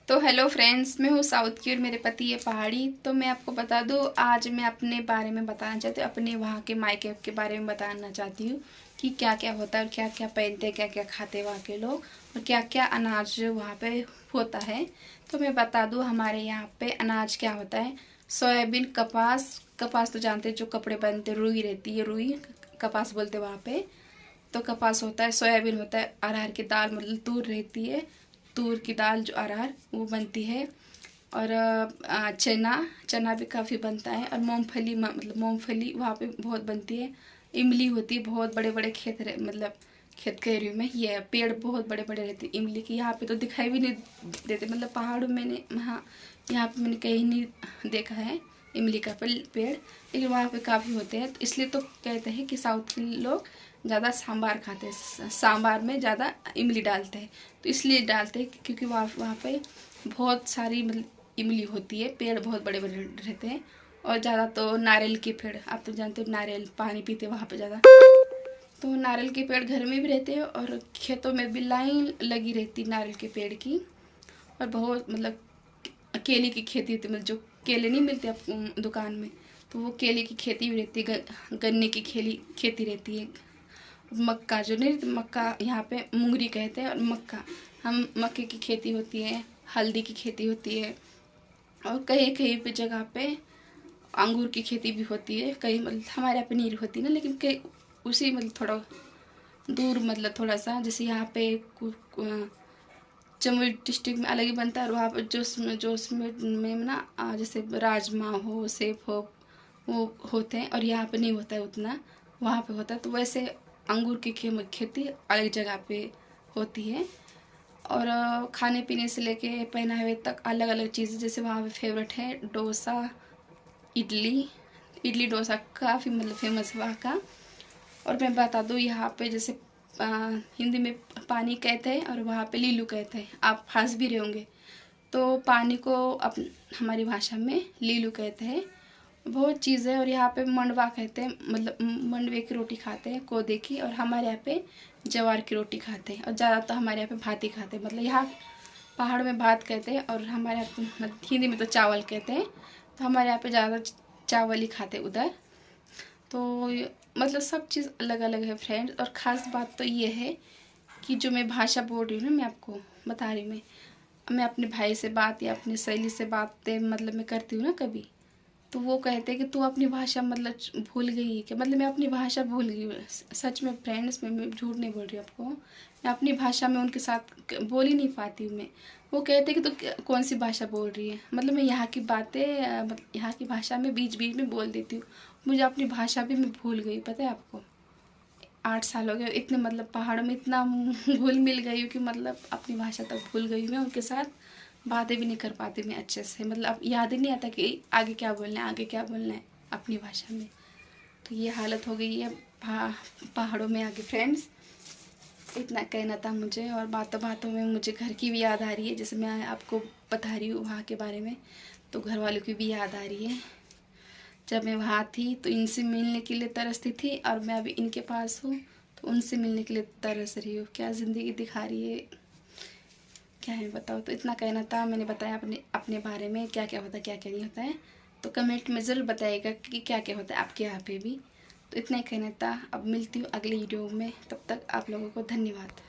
तो hello friends, मैं हूँ साउथ की और मेरे पति है पहाड़ी। तो मैं आपको बता दूँ, आज मैं अपने बारे में बताना चाहती हूँ, अपने वहाँ के मायके के बारे में बताना चाहती हूँ कि क्या क्या होता है और क्या क्या पहनते हैं, क्या क्या खाते हैं वहाँ के लोग और क्या क्या अनाज वहाँ पे होता है। तो मैं बता दूँ, हमारे यहाँ पे अनाज क्या होता है। सोयाबीन, कपास। कपास तो जानते हैं, जो कपड़े बनते, रुई रहती है, रुई कपास बोलते हैं वहाँ पे। तो कपास होता है, सोयाबीन होता है, अरहर की दाल मतलब तूर रहती है, तूर की दाल जो अरहर वो बनती है। और चना, चना भी काफ़ी बनता है। और मूंगफली, मतलब मूंगफली वहाँ पे बहुत बनती है। इमली होती है, बहुत बड़े बड़े खेत मतलब खेत के एरिया में ये पेड़ बहुत बड़े बड़े रहते हैं इमली के। यहाँ पे तो दिखाई भी नहीं देते, मतलब पहाड़ों में मैंने, हाँ, यहाँ पे मैंने कहीं नहीं देखा है इमली का पेड़, लेकिन वहाँ पे काफ़ी होते हैं। तो इसलिए तो कहते हैं कि साउथ के लोग ज़्यादा सांबार खाते हैं, सांबार में ज़्यादा इमली डालते हैं। तो इसलिए डालते हैं क्योंकि वहाँ पे बहुत सारी मतलब इमली होती है, पेड़ बहुत बड़े बड़े रहते हैं। और ज़्यादा तो नारियल के पेड़, आप तो जानते हो नारियल पानी पीते हैं वहाँ पे ज़्यादा। तो नारियल के पेड़ घर में भी रहते हैं और खेतों में भी लाइन लगी रहती नारियल के पेड़ की। और बहुत मतलब केले की खेती होती है, मतलब जो केले नहीं मिलते आपको दुकान में, तो वो केले की खेती भी रहती है। गन्ने की खेती रहती है। मक्का जो नहीं, मक्का यहाँ पे मुंगरी कहते हैं, और मक्का, हम मक्के की खेती होती है, हल्दी की खेती होती है। और कहीं कहीं पे जगह पे अंगूर की खेती भी होती है। कहीं मतलब हमारे यहाँ पे नहीं होती ना, लेकिन कहीं उसी मतलब थोड़ा दूर, मतलब थोड़ा सा, जैसे यहाँ पे जमुई डिस्ट्रिक्ट में अलग ही बनता है। और वहाँ पर जोश में ना जैसे राजमा हो, सेब हो, वो होते हैं। और यहाँ पे नहीं होता है उतना, वहाँ पे होता है। तो वैसे अंगूर की खेती अलग जगह पे होती है। और खाने पीने से लेके पहनावे तक अलग अलग चीज़ें, जैसे वहाँ पे फेवरेट है डोसा, इडली। इडली डोसा काफ़ी मतलब फेमस है वहाँ का। और मैं बता दूँ, यहाँ पे जैसे हिंदी में पानी कहते हैं और वहाँ पे लीलू कहते हैं। आप हंस भी रहे होंगे। तो पानी को हमारी भाषा में लीलू कहते हैं। बहुत चीज़ है। और यहाँ पे मंडवा कहते हैं, मतलब मंडवे की रोटी खाते हैं, कोदे की। और हमारे यहाँ पे ज्वार की रोटी खाते हैं। और ज़्यादातर हमारे यहाँ पे भात ही खाते हैं, मतलब यहाँ पहाड़ में भात कहते हैं और हमारे यहाँ मतलब हिंदी में तो चावल कहते हैं। तो हमारे यहाँ पे ज़्यादा चावल ही खाते हैं उधर। तो मतलब सब चीज़ अलग अलग है फ्रेंड्स। और ख़ास बात तो ये है कि जो मैं भाषा बोल रही हूँ ना, मैं आपको बता रही हूँ, मैं अपने भाई से बात या अपनी सहेली से बातें मतलब मैं करती हूँ ना कभी, तो वो कहते हैं कि तू अपनी भाषा मतलब भूल गई है क्या। मतलब मैं अपनी भाषा भूल गई हूँ, सच में फ्रेंड्स, मैं झूठ नहीं बोल रही आपको। मैं अपनी भाषा में उनके साथ बोल ही नहीं पाती हूँ मैं। वो कहते हैं कि तू कौन सी भाषा बोल रही है। मतलब मैं यहाँ की बातें मतलब यहाँ की भाषा में बीच बीच में बोल देती हूँ। मुझे अपनी भाषा भी मैं भूल गई, पता है आपको। 8 साल हो गए, इतने मतलब पहाड़ों में इतना घुल मिल गई हूँ कि मतलब अपनी भाषा तक भूल गई हूँ मैं। उनके साथ बातें भी नहीं कर पाती मैं अच्छे से, मतलब अब याद ही नहीं आता कि आगे क्या बोलना है, आगे क्या बोलना है अपनी भाषा में। तो ये हालत हो गई है पहाड़ों में आके फ्रेंड्स। इतना कहना था मुझे। और बातों बातों में मुझे घर की भी याद आ रही है, जैसे मैं आपको बता रही हूँ वहाँ के बारे में, तो घर वालों की भी याद आ रही है। जब मैं वहाँ थी तो इनसे मिलने के लिए तरसती थी, और मैं अभी इनके पास हूँ तो उनसे मिलने के लिए तरस रही हूँ। क्या ज़िंदगी दिखा रही है, क्या है बताओ। तो इतना कहना था, मैंने बताया अपने अपने बारे में, क्या क्या होता है क्या क्या नहीं होता है। तो कमेंट में ज़रूर बताइएगा कि क्या क्या होता है आपके यहाँ पे भी। तो इतना ही कहना था। अब मिलती हूँ अगले वीडियो में, तब तक आप लोगों को धन्यवाद।